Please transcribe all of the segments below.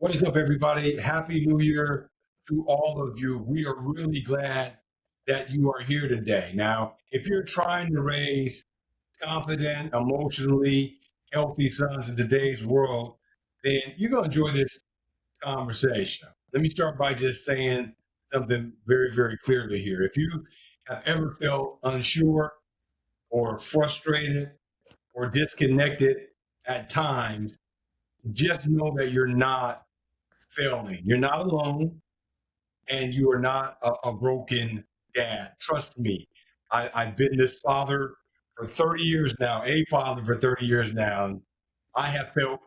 What is up, everybody? Happy New Year to all of you. We are really glad that you are here today. Now, if you're trying to raise confident, emotionally healthy sons in today's world, then you're going to enjoy this conversation. Let me start by just saying something very, very clearly here. If you have ever felt unsure or frustrated or disconnected at times, just know that you're not failing. You're not alone, and you are not a broken dad. Trust me. I've been this father for 30 years now, a father for 30 years now. And I have felt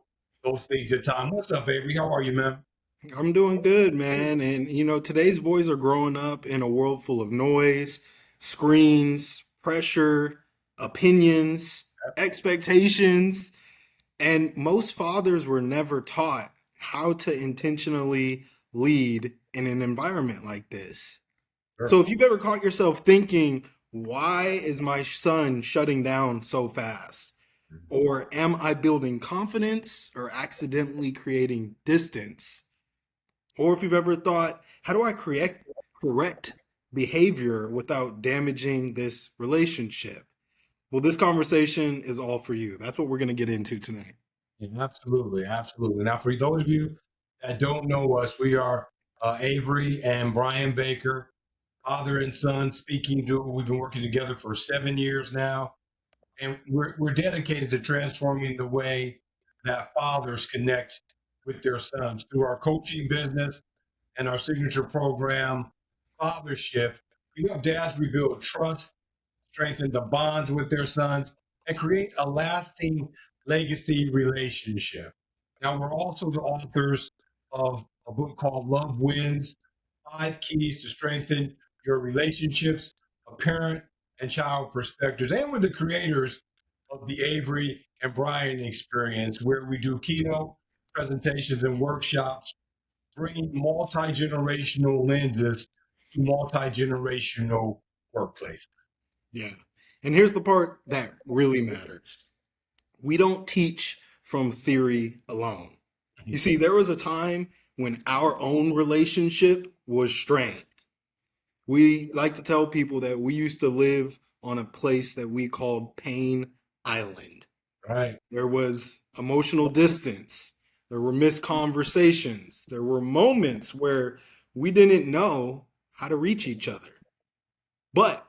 those things at times. What's up, Avery? How are you, man? I'm doing good, man. And today's boys are growing up in a world full of noise, screens, pressure, opinions, expectations, and most fathers were never taught how to intentionally lead in an environment like this. So Sure. if you've ever caught yourself thinking, why is my son shutting down so fast? Or am I building confidence or accidentally creating distance? Or if you've ever thought, how do I correct behavior without damaging this relationship? Well, this conversation is all for you. That's what we're going to get into tonight. Yeah, absolutely, absolutely. Now, for those of you that don't know us, we are Avery and Brian Baker, father and son speaking duo. We've been working together for 7 years now. And we're dedicated to transforming the way that fathers connect with their sons through our coaching business and our signature program, Fathership. We help dads rebuild trust, strengthen the bonds with their sons, and create a lasting legacy relationship. Now, we're also the authors of a book called Love Wins: Five Keys to Strengthen Your Relationships, a Parent and Child Perspectives. And we're the creators of the Avery and Brian experience, where we do keynote presentations and workshops, bringing multi generational lenses to multi generational workplaces. Yeah. And here's the part that really matters. We don't teach from theory alone. You see, there was a time when our own relationship was strained. We like to tell people that we used to live on a place that we called Pain Island. Right. There was emotional distance. There were missed conversations. There were moments where we didn't know how to reach each other. But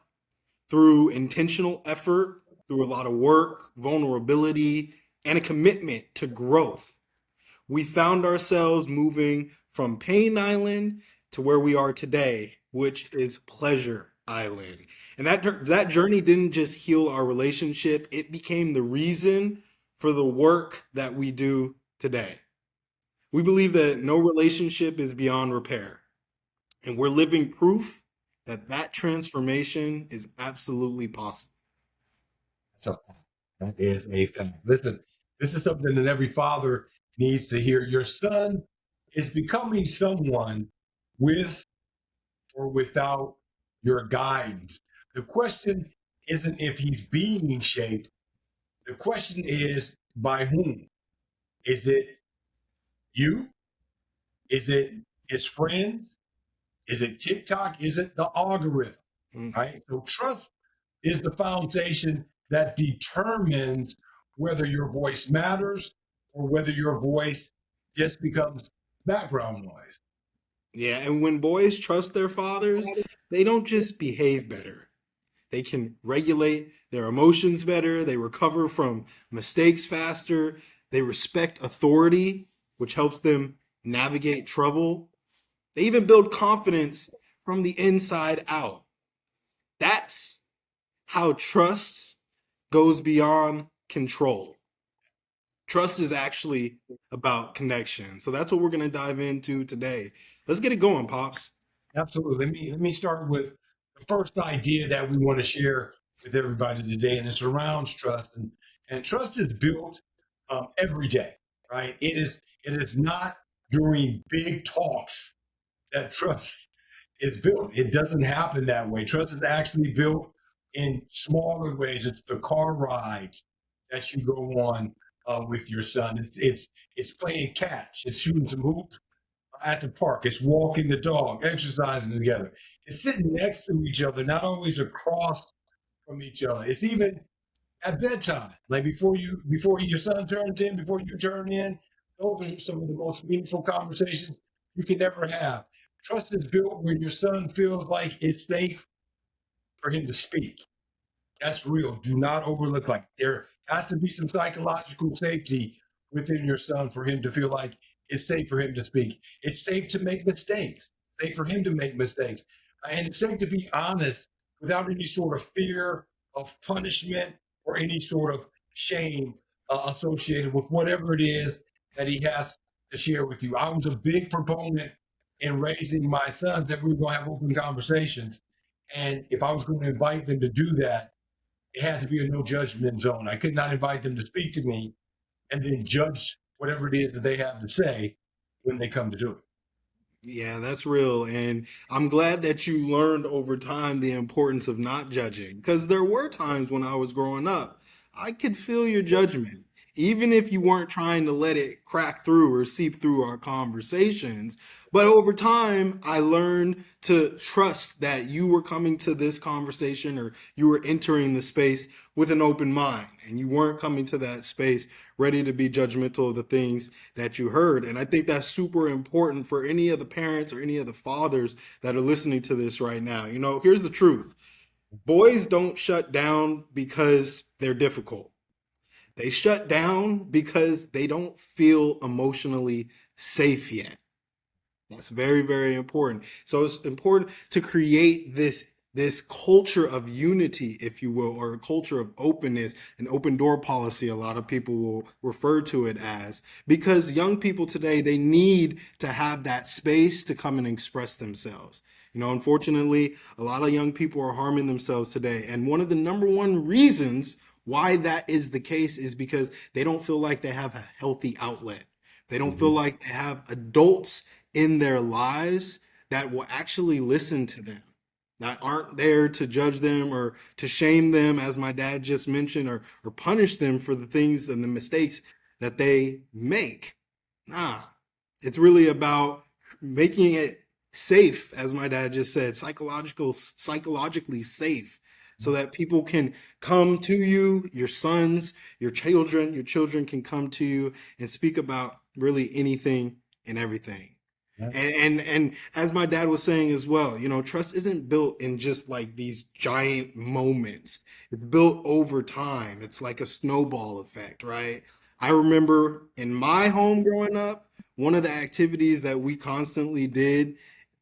through intentional effort, through a lot of work, vulnerability, and a commitment to growth, we found ourselves moving from Pain Island to where we are today, which is Pleasure Island. And that journey didn't just heal our relationship, it became the reason for the work that we do today. We believe that no relationship is beyond repair, and we're living proof that that transformation is absolutely possible. That's a fact. That is a fact. Listen, this is something that every father needs to hear. Your son is becoming someone with or without your guidance. The question isn't if he's being shaped. The question is by whom? Is it you? Is it his friends? Is it TikTok? Is it the algorithm? Mm. Right? So trust is the foundation that determines whether your voice matters or whether your voice just becomes background noise. Yeah, and when boys trust their fathers, they don't just behave better. They can regulate their emotions better, they recover from mistakes faster, they respect authority, which helps them navigate trouble. They even build confidence from the inside out. That's how trust goes beyond control. Trust is actually about connection. So that's what we're going to dive into today. Let's get it going, Pops. Absolutely. Let me start with the first idea that we want to share with everybody today, and it surrounds trust. And trust is built every day, right? It is not during big talks that trust is built. It doesn't happen that way. Trust is actually built in smaller ways. It's the car rides that you go on with your son. It's playing catch. It's shooting some hoops at the park. It's walking the dog, exercising together. It's sitting next to each other, not always across from each other. It's even at bedtime, like before your son turns in, before you turn in. Those are some of the most meaningful conversations you can ever have. Trust is built when your son feels like it's safe for him to speak. That's real. Do not overlook. Like there has to be some psychological safety within your son for him to feel like it's safe for him to speak. It's safe to make mistakes. It's safe for him to make mistakes, and it's safe to be honest without any sort of fear of punishment or any sort of shame associated with whatever it is that he has to share with you. I was a big proponent in raising my sons that we were going to have open conversations, and if I was going to invite them to do that, it had to be a no judgment zone. I could not invite them to speak to me and then judge whatever it is that they have to say when they come to do it. Yeah, that's real. And I'm glad that you learned over time the importance of not judging. Because there were times when I was growing up, I could feel your judgment. Even if you weren't trying to let it crack through or seep through our conversations. But over time, I learned to trust that you were coming to this conversation or you were entering the space with an open mind and you weren't coming to that space ready to be judgmental of the things that you heard. And I think that's super important for any of the parents or any of the fathers that are listening to this right now. You know, here's the truth. Boys don't shut down because they're difficult. They shut down because they don't feel emotionally safe yet. That's very, very important. So it's important to create this culture of unity, if you will, or a culture of openness, an open door policy, a lot of people will refer to it as, because young people today, they need to have that space to come and express themselves. You know, unfortunately, a lot of young people are harming themselves today. And one of the number one reasons why that is the case is because they don't feel like they have a healthy outlet. They don't feel Mhm. like they have adults in their lives that will actually listen to them, that aren't there to judge them or to shame them, as my dad just mentioned, or punish them for the things and the mistakes that they make. Nah, it's really about making it safe, as my dad just said, psychologically safe, so that people can come to you, your sons, your children can come to you and speak about really anything and everything. Yeah. And as my dad was saying as well, you know, trust isn't built in just like these giant moments. It's built over time. It's like a snowball effect, right? I remember in my home growing up, one of the activities that we constantly did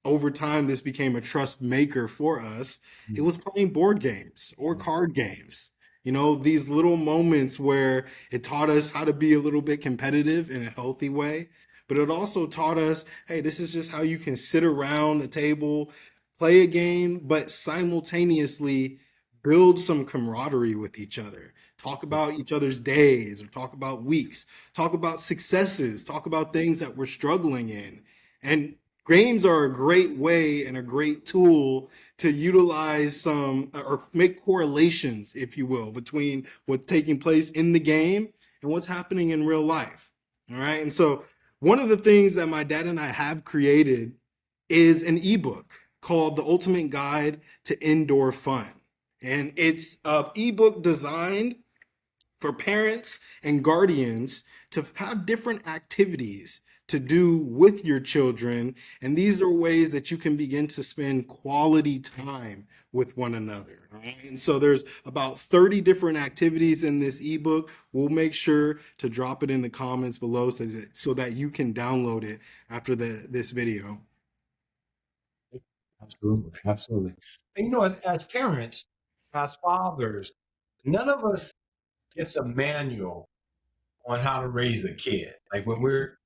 over time, this became a trust maker for us. It was playing board games or card games. You know, these little moments where it taught us how to be a little bit competitive in a healthy way, but it also taught us, hey, this is just how you can sit around the table, play a game, but simultaneously build some camaraderie with each other. Talk about each other's days or talk about weeks, talk about successes, talk about things that we're struggling in. And games are a great way and a great tool to utilize some or make correlations, if you will, between what's taking place in the game and what's happening in real life. All right. And so one of the things that my dad and I have created is an ebook called The Ultimate Guide to Indoor Fun. And it's an ebook designed for parents and guardians to have different activities to do with your children. And these are ways that you can begin to spend quality time with one another. Right? And so there's about 30 different activities in this ebook. We'll make sure to drop it in the comments below so that you can download it after this video. Absolutely, absolutely. And as parents, as fathers, none of us gets a manual on how to raise a kid. Like when we're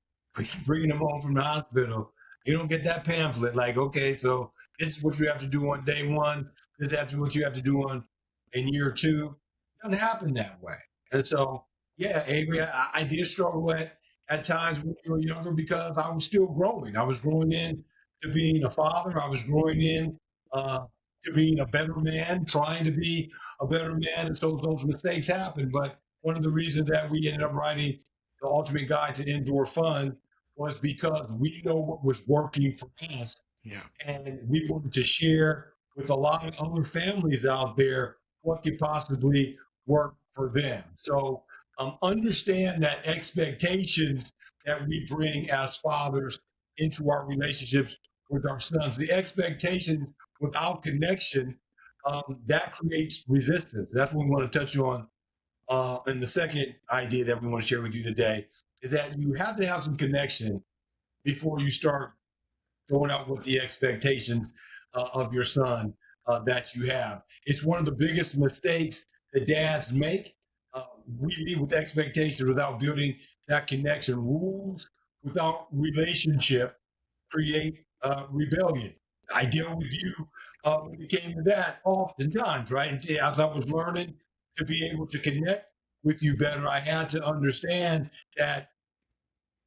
bringing them home from the hospital, you don't get that pamphlet. Like, okay, so this is what you have to do on day one. This is what you have to do on in year two. It doesn't happen that way. And so, yeah, Avery, I did struggle at times when you were younger because I was still growing. I was growing in to being a father. I was growing in to being a better man, trying to be a better man. And so those mistakes happen. But one of the reasons that we ended up writing the Ultimate Guide to Indoor Fun was because we know what was working for us, Yeah. and we wanted to share with a lot of other families out there what could possibly work for them. So understand that expectations that we bring as fathers into our relationships with our sons, the expectations without connection, that creates resistance. That's what we want to touch on. And the second idea that we want to share with you today is that you have to have some connection before you start throwing out what the expectations of your son that you have. It's one of the biggest mistakes that dads make. We lead with expectations without building that connection. Rules without relationship create rebellion. I deal with you when it came to that oftentimes, right? And as I was learning to be able to connect with you better, I had to understand that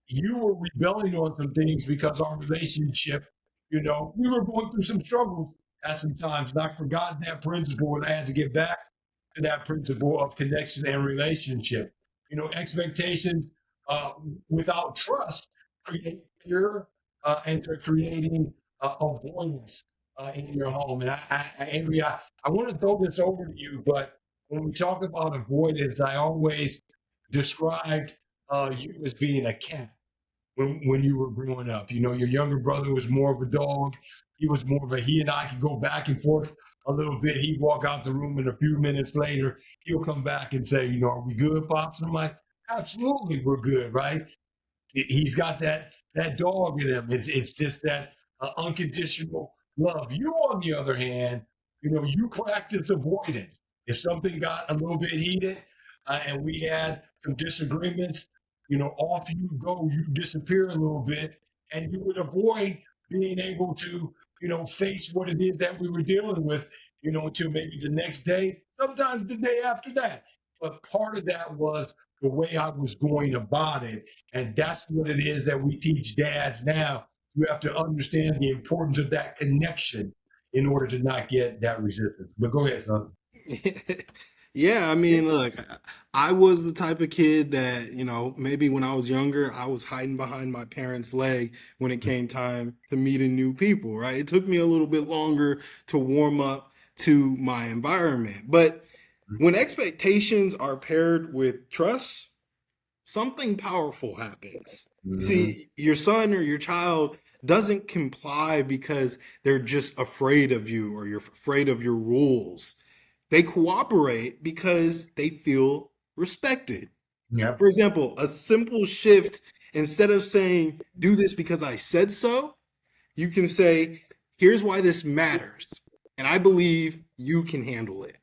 you were rebelling on some things because our relationship, we were going through some struggles at some times. And I forgot that principle, and I had to get back to that principle of connection and relationship. Expectations uh, without trust create fear, and they're creating avoidance in your home. And Avery, I want to throw this over to you, but when we talk about avoidance, I always described you as being a cat when you were growing up. Your younger brother was more of a dog. He was more of a, he and I could go back and forth a little bit. He'd walk out the room, and a few minutes later, he'll come back and say, are we good, Pops? And I'm like, absolutely, we're good, right? He's got that dog in him. It's just that unconditional love. You, on the other hand, you practice avoidance. If something got a little bit heated, and we had some disagreements, off you go, you disappear a little bit, and you would avoid being able to, face what it is that we were dealing with, until maybe the next day, sometimes the day after that. But part of that was the way I was going about it. And that's what it is that we teach dads now. You have to understand the importance of that connection in order to not get that resistance. But go ahead, son. Yeah, I mean, look, I was the type of kid that, maybe when I was younger, I was hiding behind my parents' leg when it came time to meeting new people, right? It took me a little bit longer to warm up to my environment. But when expectations are paired with trust, something powerful happens. Mm-hmm. See, your son or your child doesn't comply because they're just afraid of you or you're afraid of your rules. They cooperate because they feel respected. Yep. For example, a simple shift, instead of saying, do this because I said so, you can say, here's why this matters. And I believe you can handle it.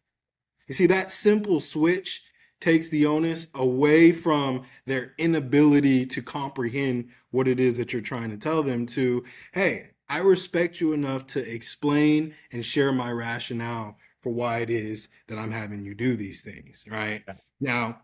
You see, that simple switch takes the onus away from their inability to comprehend what it is that you're trying to tell them to, hey, I respect you enough to explain and share my rationale for why it is that I'm having you do these things, right? Now,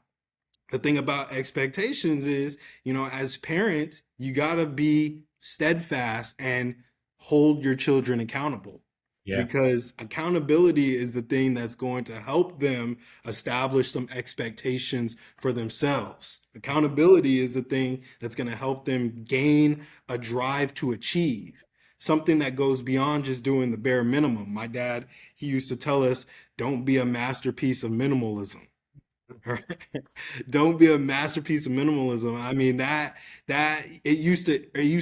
the thing about expectations is, as parents, you got to be steadfast and hold your children accountable, Yeah. because accountability is the thing that's going to help them establish some expectations for themselves. Accountability is the thing that's going to help them gain a drive to achieve something that goes beyond just doing the bare minimum. My dad, he used to tell us, don't be a masterpiece of minimalism. Right? Don't be a masterpiece of minimalism. I mean, that it used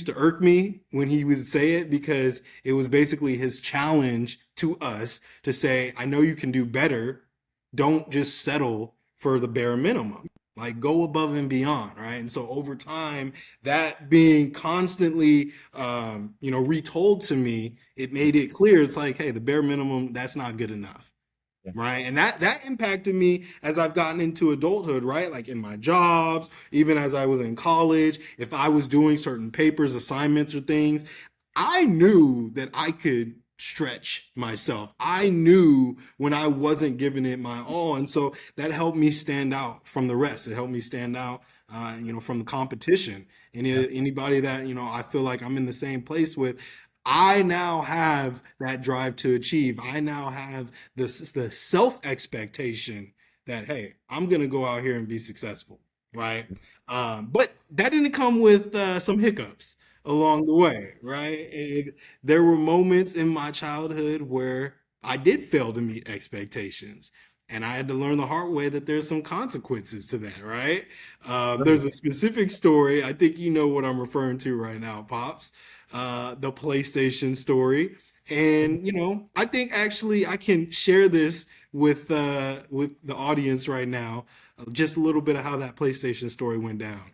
to irk me when he would say it, because it was basically his challenge to us to say, I know you can do better. Don't just settle for the bare minimum. Like, go above and beyond, right? And so over time, that being constantly retold to me, it made it clear. It's like, hey, the bare minimum, that's not good enough. Yeah. Right. And that impacted me as I've gotten into adulthood, right? Like in my jobs, even as I was in college, if I was doing certain papers, assignments, or things, I knew that I could stretch myself. I knew when I wasn't giving it my all. And so that helped me stand out from the rest. It helped me stand out, from the competition. And Yeah. anybody that, I feel like I'm in the same place with, I now have that drive to achieve. I now have the self expectation that, hey, I'm gonna go out here and be successful, right? But that didn't come with some hiccups along the way, right? And there were moments in my childhood where I did fail to meet expectations. And I had to learn the hard way that there's some consequences to that, right? There's a specific story. I think you know what I'm referring to right now, Pops. The PlayStation story. And I think actually I can share this with the audience right now, just a little bit of how that PlayStation story went down.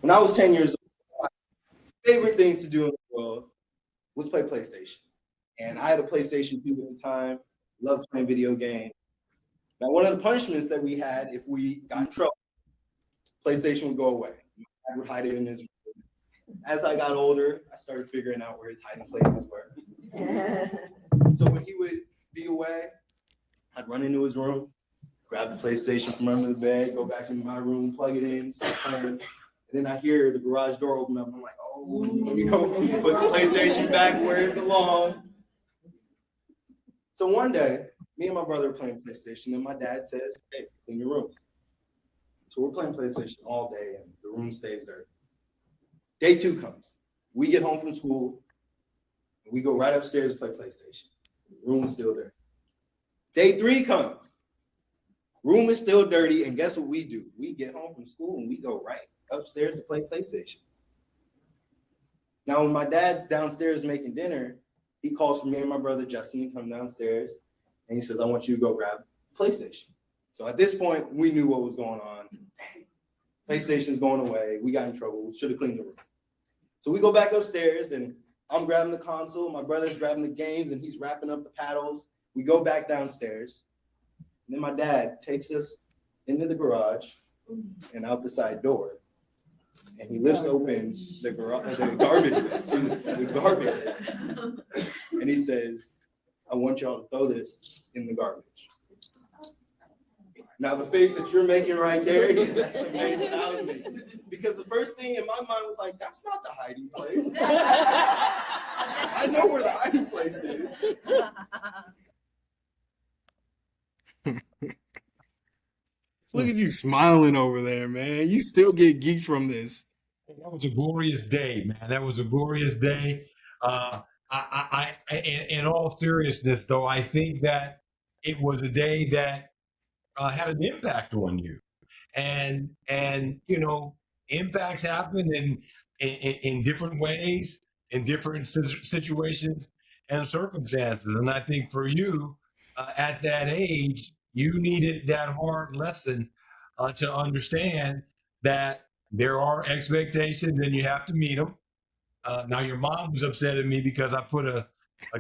When I was 10 years old, my favorite things to do in the world was play PlayStation. And I had a PlayStation 2 at the time, loved playing video games. Now, one of the punishments that we had if we got in trouble, PlayStation would go away. My dad would hide it in his room. As I got older, I started figuring out where his hiding places were. So when he would be away, I'd run into his room, grab the PlayStation from under the bed, go back into my room, plug it in, start playing. And then I hear the garage door open up. And I'm like, oh, put the PlayStation back where it belongs. So one day, me and my brother are playing PlayStation, and my dad says, hey, clean your room. So we're playing PlayStation all day, and the room stays dirty. Day 2 comes. We get home from school, and we go right upstairs to play PlayStation. The room is still dirty. Day 3 comes. Room is still dirty, and guess what we do? We get home from school, and we go right upstairs to play PlayStation. Now, when my dad's downstairs making dinner, he calls for me and my brother Justin to come downstairs, and he says, I want you to go grab PlayStation. So at this point, we knew what was going on. PlayStation's going away. We got in trouble. We should have cleaned the room. So we go back upstairs, and I'm grabbing the console. My brother's grabbing the games, and he's wrapping up the paddles. We go back downstairs. And then my dad takes us into the garage and out the side door. And he lifts open the garbage. And he says, I want y'all to throw this in the garbage. Now, the face that you're making right there, that's the face that I was making. Because the first thing in my mind was like, that's not the hiding place. I know where the hiding place is. Look at you smiling over there, man. You still get geeked from this. That was a glorious day, man. That was a glorious day. In all seriousness, though, I think that it was a day that had an impact on you, and impacts happen in different ways, in different situations and circumstances. And I think for you, at that age, you needed that hard lesson to understand that there are expectations and you have to meet them. Now, your mom was upset at me because I put a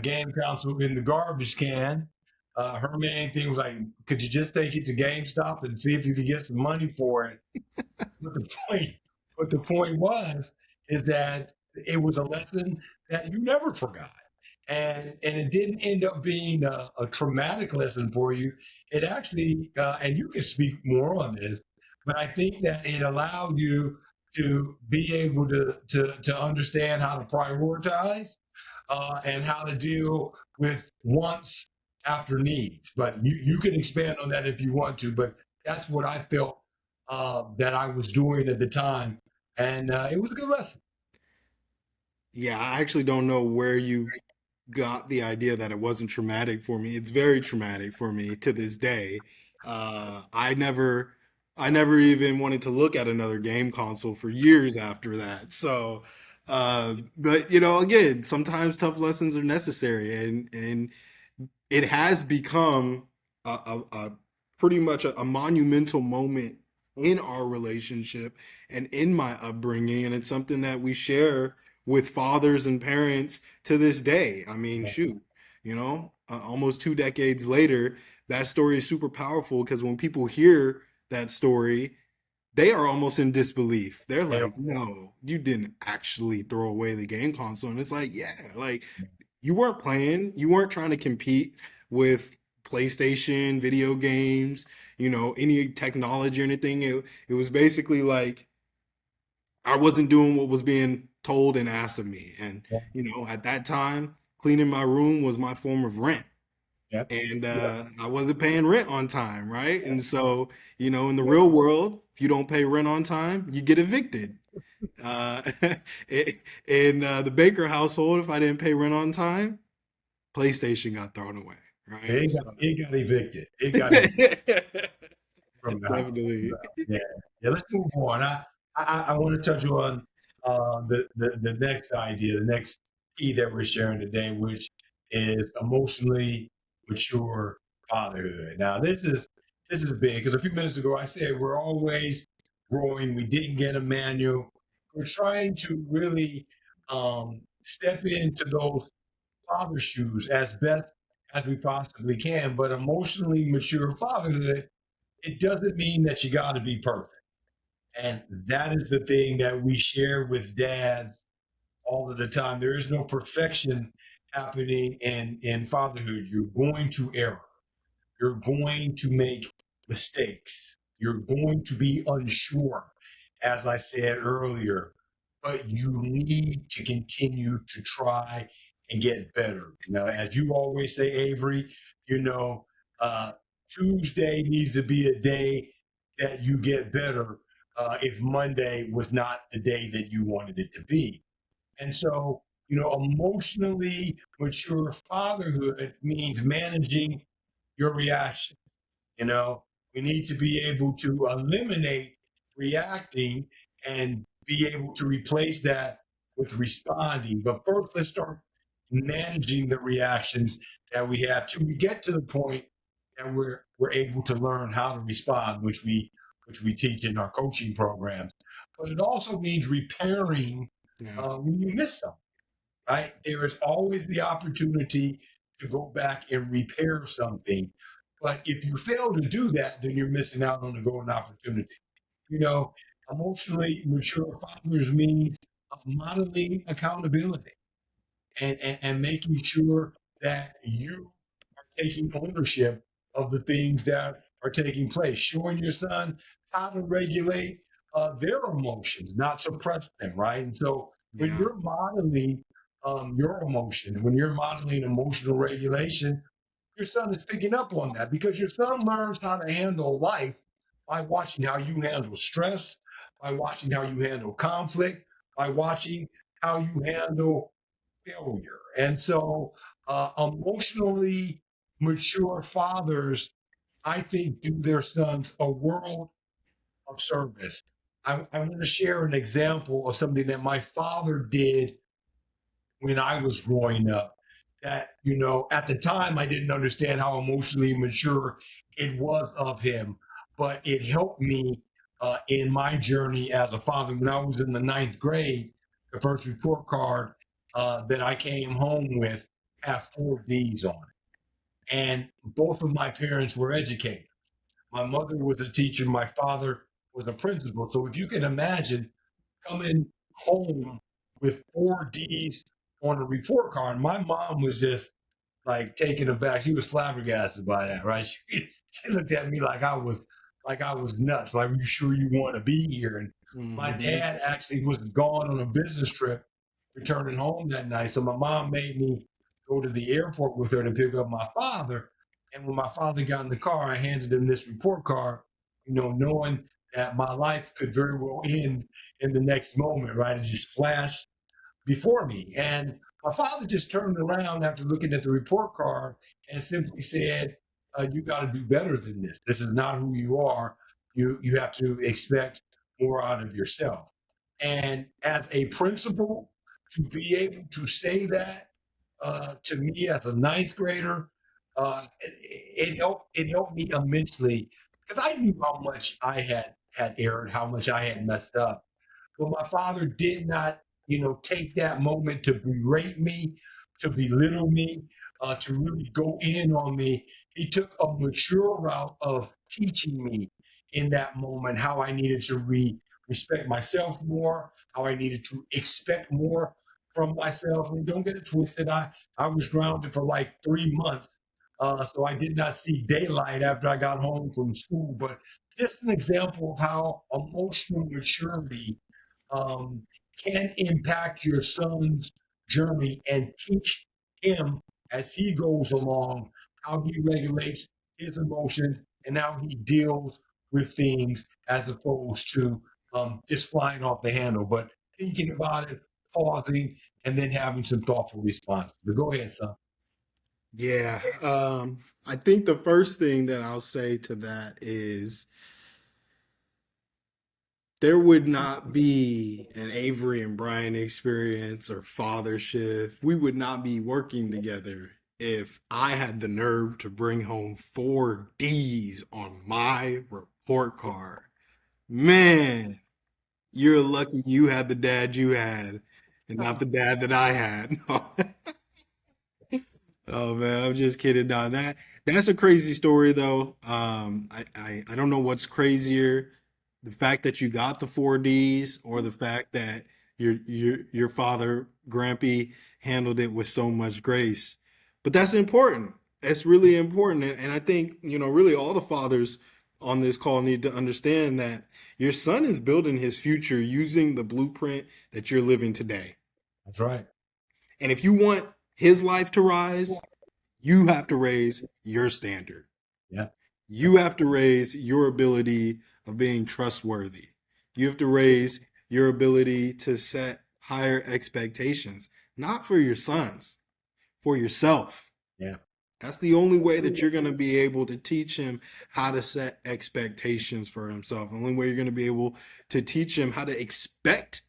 game console in the garbage can. Her main thing was like, could you just take it to GameStop and see if you could get some money for it? But the point was, is that it was a lesson that you never forgot. And it didn't end up being a traumatic lesson for you. It actually, and you can speak more on this, but I think that it allowed you to be able to understand how to prioritize and how to deal with wants after needs. But you can expand on that if you want to. But that's what I felt that I was doing at the time, and it was a good lesson. Yeah, I actually don't know where you got the idea that it wasn't traumatic for me. It's very traumatic for me to this day. I never even wanted to look at another game console for years after that. So, but again, sometimes tough lessons are necessary, and it has become a pretty much a monumental moment in our relationship and in my upbringing, and it's something that we share with fathers and parents to this day. I mean, shoot, almost 2 decades later, that story is super powerful because when people hear that story, they are almost in disbelief. They're like, no, you didn't actually throw away the game console. And it's like, yeah, like you weren't playing, you weren't trying to compete with PlayStation, video games, any technology or anything. It was basically like I wasn't doing what was being told and asked of me. And, at that time, cleaning my room was my form of rent. Yeah. And Yeah. I wasn't paying rent on time, right? And so, in the real world, if you don't pay rent on time, you get evicted. Uh, in the Baker household, if I didn't pay rent on time, PlayStation got thrown away, right? It So, got, it got evicted. It got evicted from the house. definitely. Yeah. Yeah. Let's move on. I want to touch on the next idea, the next key that we're sharing today, which is emotionally mature fatherhood. Now, this is big because a few minutes ago I said we're always growing. We didn't get a manual. We're trying to really step into those father shoes as best as we possibly can. But emotionally mature fatherhood, it doesn't mean that you got to be perfect. And that is the thing that we share with dads all of the time. There is no perfection happening in fatherhood. You're going to err. You're going to make mistakes. You're going to be unsure, as I said earlier, but you need to continue to try and get better. Now, as you always say, Avery, you know, uh, Tuesday needs to be a day that you get better if Monday was not the day that you wanted it to be. And so, emotionally mature fatherhood means managing your reaction. You know, we need to be able to eliminate reacting and be able to replace that with responding. But first, let's start managing the reactions that we have till we get to the point that we're able to learn how to respond, which we teach in our coaching programs. But it also means repairing Yeah. when you miss something, right? There is always the opportunity to go back and repair something. But if you fail to do that, then you're missing out on the golden opportunity. You know, emotionally mature fathers means modeling accountability and making sure that you are taking ownership of the things that are taking place, showing your son how to regulate their emotions, not suppress them, right? And so when Yeah. you're modeling your emotion, when you're modeling emotional regulation, your son is picking up on that because your son learns how to handle life by watching how you handle stress, by watching how you handle conflict, by watching how you handle failure. And so, emotionally mature fathers, I think, do their sons a world of service. I want to share an example of something that my father did when I was growing up. That, at the time, I didn't understand how emotionally mature it was of him, but it helped me in my journey as a father. When I was in the ninth grade, the first report card that I came home with had 4 D's on it. And both of my parents were educators. My mother was a teacher, my father was a principal. So if you can imagine coming home with 4 D's on a report card, my mom was just like taken aback. She was flabbergasted by that, right? She looked at me like I was nuts. Like, are you sure you want to be here? And my Hmm. dad actually was gone on a business trip, returning home that night. So my mom made me go to the airport with her to pick up my father. And when my father got in the car, I handed him this report card, knowing that my life could very well end in the next moment, right? It just flashed before me. And my father just turned around after looking at the report card and simply said, "You got to do better than this. This is not who you are. You have to expect more out of yourself." And as a principal, to be able to say that to me as a ninth grader, it helped me immensely because I knew how much I had erred, how much I had messed up. But my father did not, take that moment to berate me, to belittle me, to really go in on me. He took a mature route of teaching me in that moment how I needed to respect myself more, how I needed to expect more from myself. And don't get it twisted. I was grounded for like 3 months. So I did not see daylight after I got home from school. But just an example of how emotional maturity um, can impact your son's journey and teach him as he goes along how he regulates his emotions and how he deals with things as opposed to just flying off the handle, but thinking about it, pausing, and then having some thoughtful responses. But go ahead, son. Yeah. I think the first thing that I'll say to that is there would not be an Avery and Brian experience or father shift. We would not be working together if I had the nerve to bring home 4 Ds on my report card. Man, you're lucky you had the dad you had and not the dad that I had. Oh man, I'm just kidding. No, that's a crazy story though. I don't know what's crazier, the fact that you got the 4 Ds or the fact that your father, Grampy, handled it with so much grace. But that's important. That's really important. And I think, really all the fathers on this call need to understand that your son is building his future using the blueprint that you're living today. That's right. And if you want his life to rise, you have to raise your standard. Yeah. You have to raise your ability of being trustworthy. You have to raise your ability to set higher expectations, not for your sons, for yourself. Yeah. That's the only way that you're going to be able to teach him how to set expectations for himself. The only way you're going to be able to teach him how to expect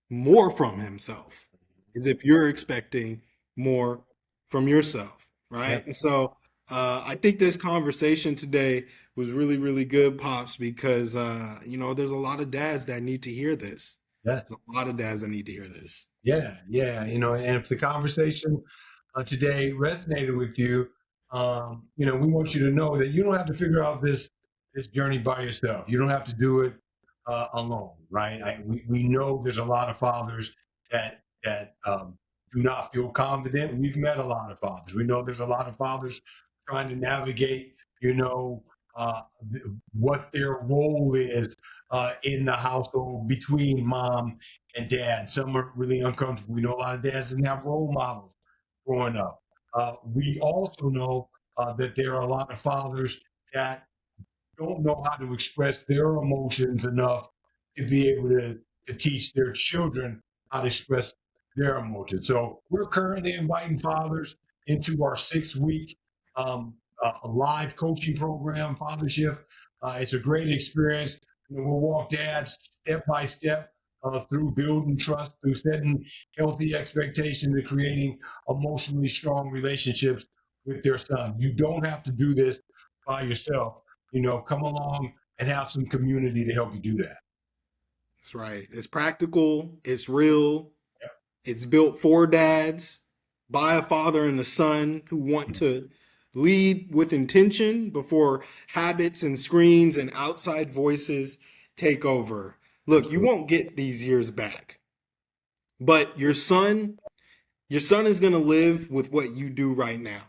more from himself is if you're expecting more from yourself, right? Yeah. And so I think this conversation today was really, really good, Pops, because there's a lot of dads that need to hear this. Yeah. There's a lot of dads that need to hear this. Yeah. And if the conversation today resonated with you, we want you to know that you don't have to figure out this journey by yourself. You don't have to do it alone, right? We know there's a lot of fathers that do not feel confident. We've met a lot of fathers. We know there's a lot of fathers trying to navigate, what their role is in the household between mom and dad. Some are really uncomfortable. We know a lot of dads didn't have role models growing up. We also know that there are a lot of fathers that don't know how to express their emotions enough to be able to teach their children how to express their emotions. So we're currently inviting fathers into our 6-week live coaching program, Fathership. It's a great experience. We'll walk dads step by step through building trust, through setting healthy expectations, and creating emotionally strong relationships with their son. You don't have to do this by yourself. Come along and have some community to help you do that. That's right. It's practical. It's real. Yep. It's built for dads by a father and a son who want to lead with intention before habits and screens and outside voices take over. Look, you won't get these years back, but your son is going to live with what you do right now.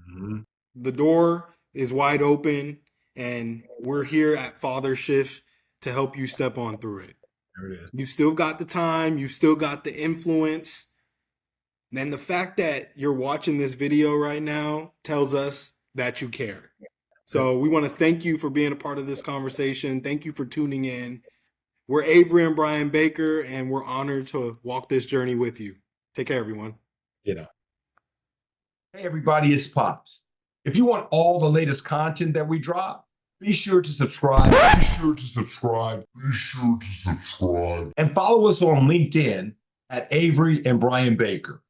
Mm-hmm. The door is wide open, and we're here at Father Shift to help you step on through it. There it is. You still got the time. You still got the influence. And the fact that you're watching this video right now tells us that you care. So we want to thank you for being a part of this conversation. Thank you for tuning in. We're Avery and Brian Baker, and we're honored to walk this journey with you. Take care, everyone. Hey, everybody, it's Pops. If you want all the latest content that we drop, be sure to subscribe. And follow us on LinkedIn at Avery and Brian Baker.